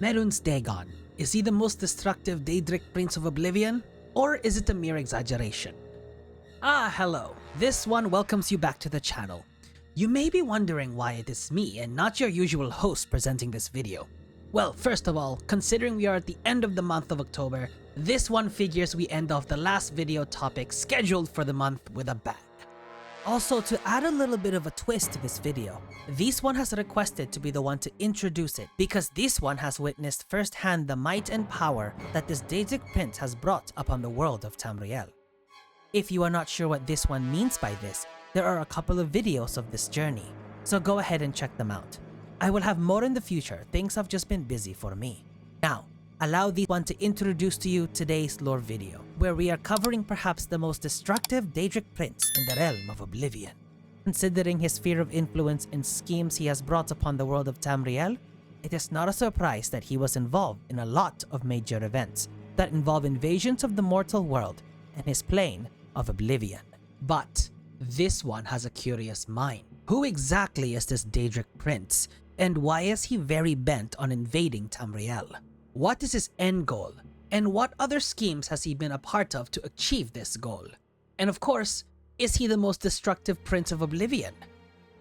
Mehrunes Dagon, is he the most destructive Daedric Prince of Oblivion? Or is it a mere exaggeration? Hello. This one welcomes you back to the channel. You may be wondering why it is me and not your usual host presenting this video. Well, first of all, considering we are at the end of the month of October, this one figures we end off the last video topic scheduled for the month with a bang. Also, to add a little bit of a twist to this video, this one has requested to be the one to introduce it because this one has witnessed firsthand the might and power that this Daedric Prince has brought upon the world of Tamriel. If you are not sure what this one means by this, there are a couple of videos of this journey, so go ahead and check them out. I will have more in the future, things have just been busy for me. Now, allow this one to introduce to you today's lore video, where we are covering perhaps the most destructive Daedric Prince in the realm of Oblivion. Considering his sphere of influence and schemes he has brought upon the world of Tamriel, it is not a surprise that he was involved in a lot of major events that involve invasions of the mortal world and his plane of Oblivion. But this one has a curious mind. Who exactly is this Daedric Prince, and why is he very bent on invading Tamriel? What is his end goal, and what other schemes has he been a part of to achieve this goal? And of course, is he the most destructive Prince of Oblivion?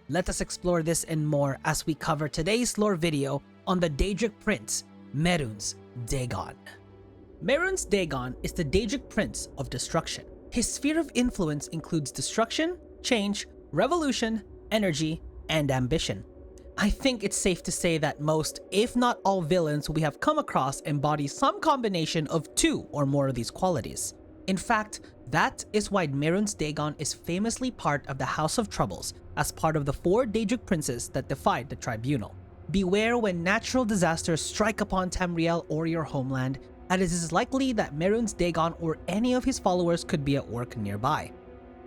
Let us explore this and more as we cover today's lore video on the Daedric Prince, Mehrunes Dagon. Mehrunes Dagon is the Daedric Prince of Destruction. His sphere of influence includes destruction, change, revolution, energy, and ambition. I think it's safe to say that most, if not all villains we have come across embody some combination of two or more of these qualities. In fact, that is why Mehrunes Dagon is famously part of the House of Troubles as part of the 4 Daedric princes that defied the tribunal. Beware when natural disasters strike upon Tamriel or your homeland, and it is likely that Mehrunes Dagon or any of his followers could be at work nearby,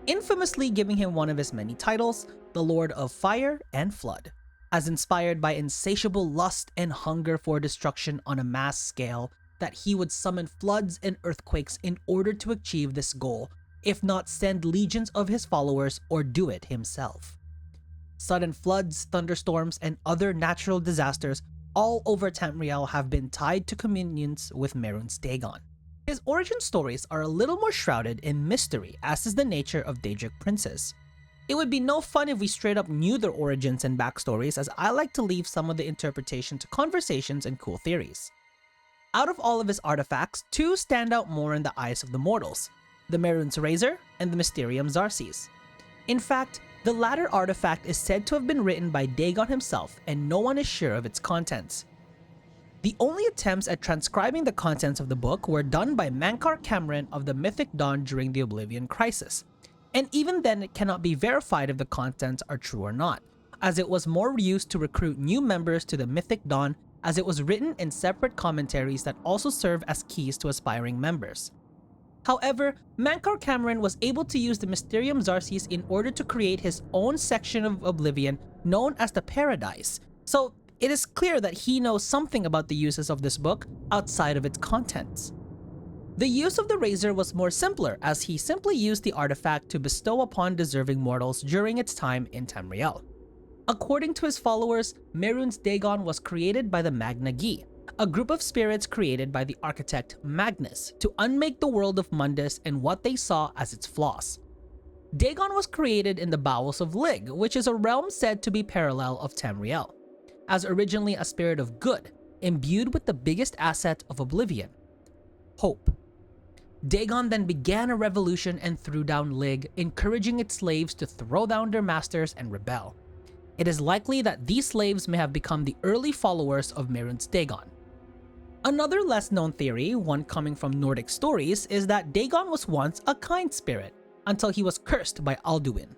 infamously giving him one of his many titles, the Lord of Fire and Flood, as inspired by insatiable lust and hunger for destruction on a mass scale that he would summon floods and earthquakes in order to achieve this goal, if not send legions of his followers or do it himself. Sudden floods, thunderstorms, and other natural disasters all over Tamriel have been tied to communions with Mehrunes Dagon. His origin stories are a little more shrouded in mystery, as is the nature of Daedric princes. It would be no fun if we straight up knew their origins and backstories, as I like to leave some of the interpretation to conversations and cool theories. Out of all of his artifacts, 2 stand out more in the eyes of the mortals, the Mehrunes Razor and the Mysterium Zarces. In fact, the latter artifact is said to have been written by Dagon himself, and no one is sure of its contents. The only attempts at transcribing the contents of the book were done by Mankar Cameron of the Mythic Dawn during the Oblivion Crisis, and even then it cannot be verified if the contents are true or not, as it was more used to recruit new members to the Mythic Dawn, as it was written in separate commentaries that also serve as keys to aspiring members. However, Mankar Cameron was able to use the Mysterium Zarces in order to create his own section of Oblivion known as the Paradise, so it is clear that he knows something about the uses of this book outside of its contents. The use of the Razor was more simpler, as he simply used the artifact to bestow upon deserving mortals during its time in Tamriel. According to his followers, Mehrunes Dagon was created by the Mag-Nagi, a group of spirits created by the architect Magnus to unmake the world of Mundus and what they saw as its flaws. Dagon was created in the bowels of Lig, which is a realm said to be parallel of Tamriel, as originally a spirit of good, imbued with the biggest asset of Oblivion, hope. Dagon then began a revolution and threw down Lig, encouraging its slaves to throw down their masters and rebel. It is likely that these slaves may have become the early followers of Mehrunes Dagon. Another less known theory, one coming from Nordic stories, is that Dagon was once a kind spirit, until he was cursed by Alduin.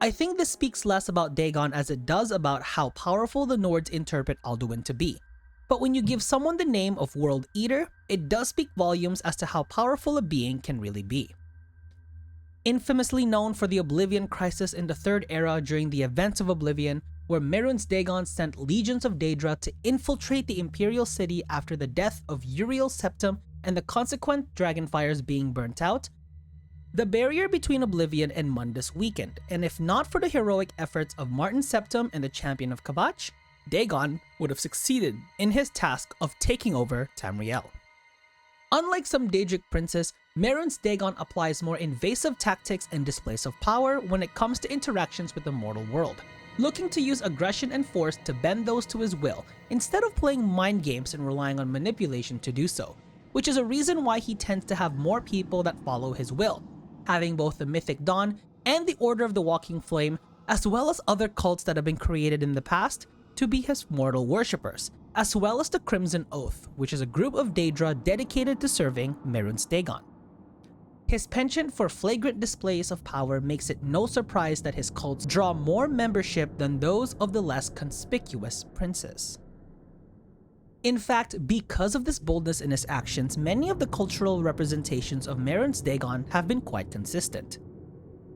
I think this speaks less about Dagon as it does about how powerful the Nords interpret Alduin to be. But when you give someone the name of World Eater, it does speak volumes as to how powerful a being can really be. Infamously known for the Oblivion Crisis in the Third Era during the events of Oblivion, where Mehrunes Dagon sent legions of daedra to infiltrate the Imperial City after the death of Uriel Septim and the consequent dragonfires being burnt out, the barrier between Oblivion and Mundus weakened, and if not for the heroic efforts of Martin Septim and the Champion of Kavach, Dagon would have succeeded in his task of taking over Tamriel. Unlike some Daedric princes, Mehrunes Dagon applies more invasive tactics and displays of power when it comes to interactions with the mortal world, looking to use aggression and force to bend those to his will instead of playing mind games and relying on manipulation to do so, which is a reason why he tends to have more people that follow his will, having both the Mythic Dawn and the Order of the Walking Flame, as well as other cults that have been created in the past, to be his mortal worshippers, as well as the Crimson Oath, which is a group of daedra dedicated to serving Mehrunes Dagon. His penchant for flagrant displays of power makes it no surprise that his cults draw more membership than those of the less conspicuous princes. In fact, because of this boldness in his actions, many of the cultural representations of Mehrunes Dagon have been quite consistent.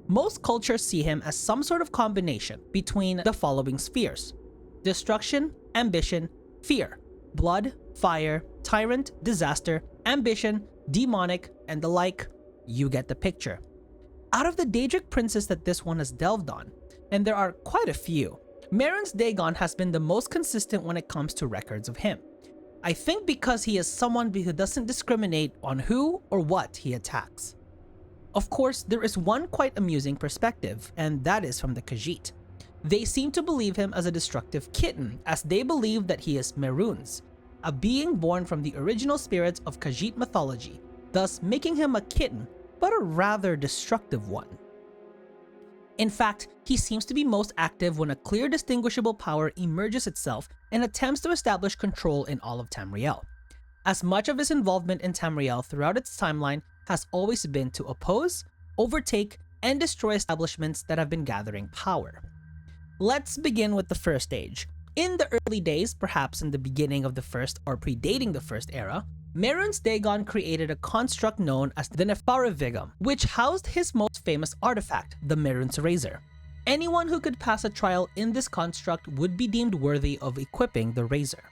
Most cultures see him as some sort of combination between the following spheres: destruction, ambition, fear, blood, fire, tyrant, disaster, ambition, demonic, and the like. You get the picture. Out of the Daedric princes that this one has delved on, and there are quite a few, Mehrunes Dagon has been the most consistent when it comes to records of him. I think because he is someone who doesn't discriminate on who or what he attacks. Of course, there is one quite amusing perspective, and that is from the Khajiit. They seem to believe him as a destructive kitten, as they believe that he is Mehrunes, a being born from the original spirits of Khajiit mythology, thus making him a kitten, but a rather destructive one. In fact, he seems to be most active when a clear distinguishable power emerges itself and attempts to establish control in all of Tamriel, as much of his involvement in Tamriel throughout its timeline has always been to oppose, overtake, and destroy establishments that have been gathering power. Let's begin with the First Age. In the early days, perhaps in the beginning of the First or predating the First Era, Mehrunes Dagon created a construct known as the Nefarivigam, which housed his most famous artifact, the Mehrunes Razor. Anyone who could pass a trial in this construct would be deemed worthy of equipping the razor.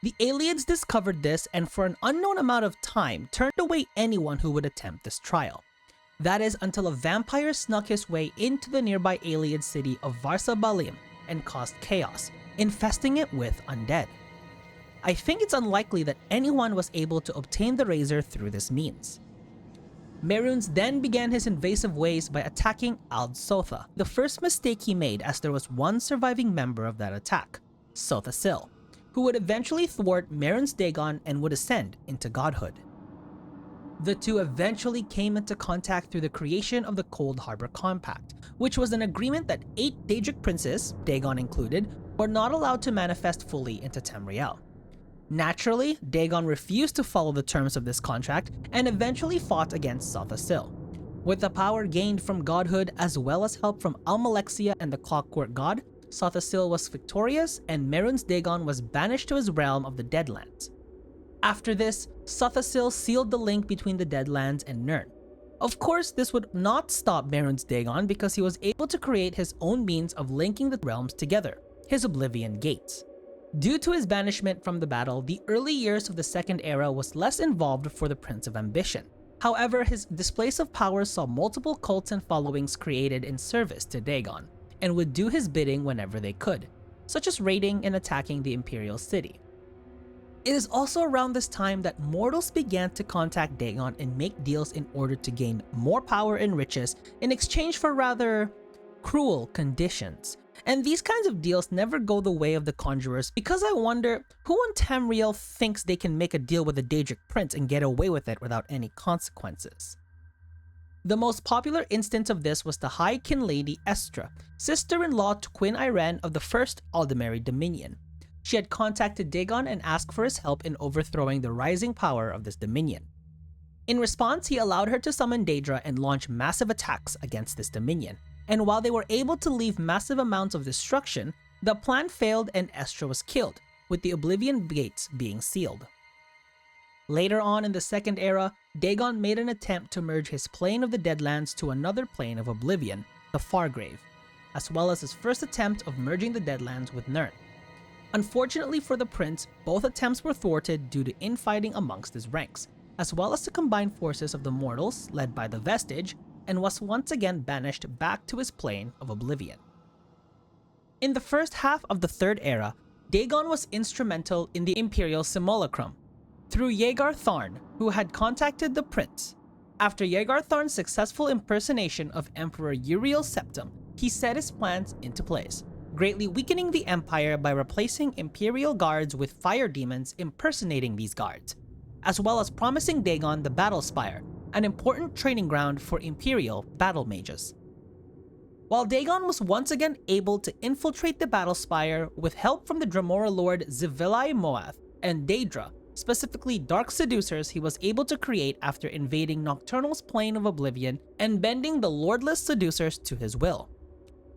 The aliens discovered this and for an unknown amount of time turned away anyone who would attempt this trial. That is until a vampire snuck his way into the nearby alien city of Varsa Balim and caused chaos, infesting it with undead. I think it's unlikely that anyone was able to obtain the razor through this means. Mehrunes then began his invasive ways by attacking Ald Sotha, the first mistake he made as there was one surviving member of that attack, Sotha Sil, who would eventually thwart Mehrunes Dagon and would ascend into godhood. The two eventually came into contact through the creation of the Cold Harbor Compact, which was an agreement that 8 Daedric princes, Dagon included, were not allowed to manifest fully into Tamriel. Naturally, Dagon refused to follow the terms of this contract and eventually fought against Sotha Sil. With the power gained from godhood as well as help from Almalexia and the Clockwork God, Sotha Sil was victorious and Mehrunes Dagon was banished to his realm of the Deadlands. After this, Sotha Sil sealed the link between the Deadlands and Nirn. Of course, this would not stop Mehrunes Dagon because he was able to create his own means of linking the realms together, his Oblivion Gates. Due to his banishment from the battle, the early years of the Second Era was less involved for the Prince of Ambition. However, his displays of power saw multiple cults and followings created in service to Dagon, and would do his bidding whenever they could, such as raiding and attacking the Imperial City. It is also around this time that mortals began to contact Dagon and make deals in order to gain more power and riches in exchange for rather cruel conditions. And these kinds of deals never go the way of the conjurers because I wonder who in Tamriel thinks they can make a deal with a Daedric Prince and get away with it without any consequences. The most popular instance of this was the High Kin Lady Estra, sister-in-law to Queen Irene of the First Aldemari Dominion. She had contacted Dagon and asked for his help in overthrowing the rising power of this dominion. In response, he allowed her to summon daedra and launch massive attacks against this dominion. And while they were able to leave massive amounts of destruction, the plan failed and Estra was killed, with the Oblivion Gates being sealed. Later on in the Second Era, Dagon made an attempt to merge his plane of the Deadlands to another plane of Oblivion, the Fargrave, as well as his first attempt of merging the Deadlands with Nirn. Unfortunately for the prince, both attempts were thwarted due to infighting amongst his ranks, as well as the combined forces of the mortals led by the Vestige, and was once again banished back to his plane of Oblivion. In the first half of the Third Era, Dagon was instrumental in the Imperial Simulacrum through Rhaegar Tharn, who had contacted the prince. After Rhaegar Tharn's successful impersonation of Emperor Uriel's septum, he set his plans into place, greatly weakening the Empire by replacing Imperial guards with fire demons impersonating these guards, as well as promising Dagon the Battle Spire, an important training ground for Imperial battle mages. While Dagon was once again able to infiltrate the Battle Spire with help from the Dremora Lord Zivilai Moath and daedra, specifically dark seducers he was able to create after invading Nocturnal's plane of Oblivion and bending the lordless seducers to his will.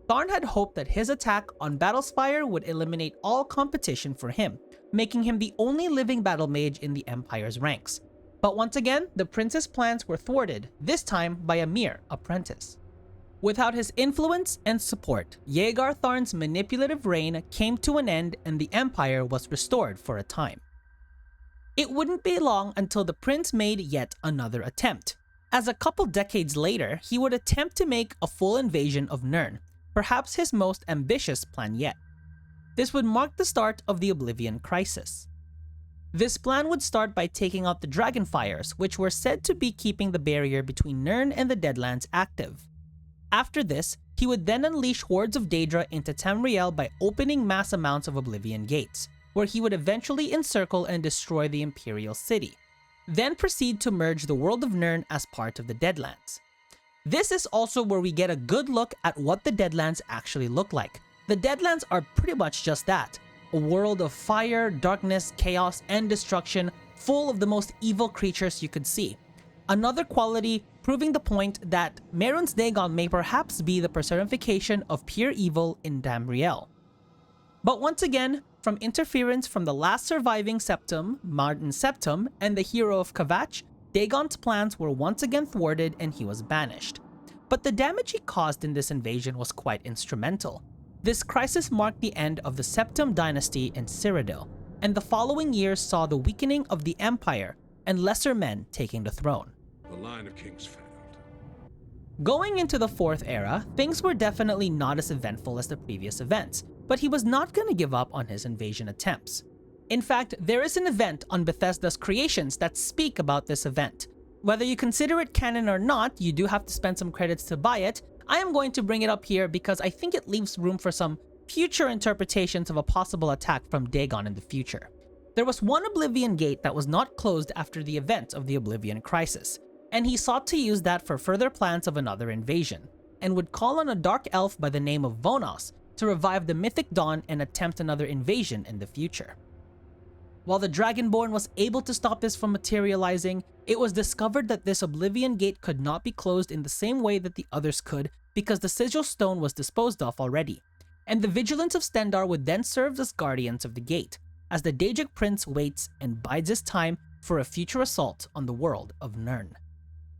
Tharn had hoped that his attack on Battlespire would eliminate all competition for him, making him the only living battle mage in the Empire's ranks. But once again, the prince's plans were thwarted, this time by a mere apprentice. Without his influence and support, Rhaegar Tharn's manipulative reign came to an end and the Empire was restored for a time. It wouldn't be long until the prince made yet another attempt, as a couple decades later, he would attempt to make a full invasion of Nirn, perhaps his most ambitious plan yet. This would mark the start of the Oblivion Crisis. This plan would start by taking out the Dragonfires, which were said to be keeping the barrier between Nirn and the Deadlands active. After this, he would then unleash hordes of daedra into Tamriel by opening mass amounts of Oblivion gates, where he would eventually encircle and destroy the Imperial city, then proceed to merge the world of Nirn as part of the Deadlands. This is also where we get a good look at what the Deadlands actually look like. The Deadlands are pretty much just that, a world of fire, darkness, chaos, and destruction, full of the most evil creatures you could see. Another quality proving the point that Mehrunes Dagon may perhaps be the personification of pure evil in Tamriel. But once again, from interference from the last surviving septum, Martin Septum, and the hero of Kavach, Dagon's plans were once again thwarted and he was banished. But the damage he caused in this invasion was quite instrumental. This crisis marked the end of the Septum dynasty in Cyrodiil, and the following years saw the weakening of the Empire and lesser men taking the throne. The line of kings failed. Going into the Fourth Era, things were definitely not as eventful as the previous events, but he was not going to give up on his invasion attempts. In fact, there is an event on Bethesda's creations that speak about this event. Whether you consider it canon or not, you do have to spend some credits to buy it. I am going to bring it up here because I think it leaves room for some future interpretations of a possible attack from Dagon in the future. There was one Oblivion gate that was not closed after the event of the Oblivion Crisis, and he sought to use that for further plans of another invasion, and would call on a dark elf by the name of Vonos to revive the Mythic Dawn and attempt another invasion in the future. While the Dragonborn was able to stop this from materializing, it was discovered that this Oblivion gate could not be closed in the same way that the others could because the Sigil Stone was disposed of already, and the Vigilance of Stendarr would then serve as guardians of the gate, as the Daedric Prince waits and bides his time for a future assault on the world of Nirn.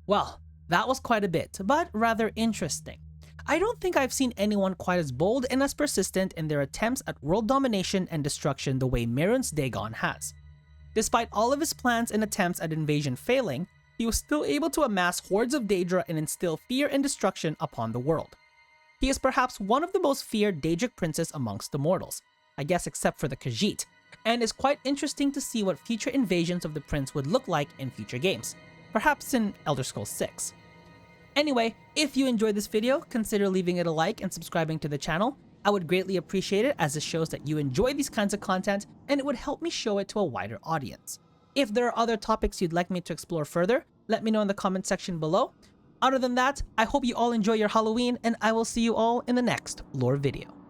Well, that was quite a bit, but rather interesting. I don't think I've seen anyone quite as bold and as persistent in their attempts at world domination and destruction the way Mehrunes Dagon has. Despite all of his plans and attempts at invasion failing, he was still able to amass hordes of daedra and instill fear and destruction upon the world. He is perhaps one of the most feared Daedric princes amongst the mortals, I guess except for the Khajiit, and is quite interesting to see what future invasions of the prince would look like in future games, perhaps in Elder Scrolls 6. Anyway, if you enjoyed this video, consider leaving it a like and subscribing to the channel. I would greatly appreciate it as this shows that you enjoy these kinds of content and it would help me show it to a wider audience. If there are other topics you'd like me to explore further, let me know in the comment section below. Other than that, I hope you all enjoy your Halloween and I will see you all in the next lore video.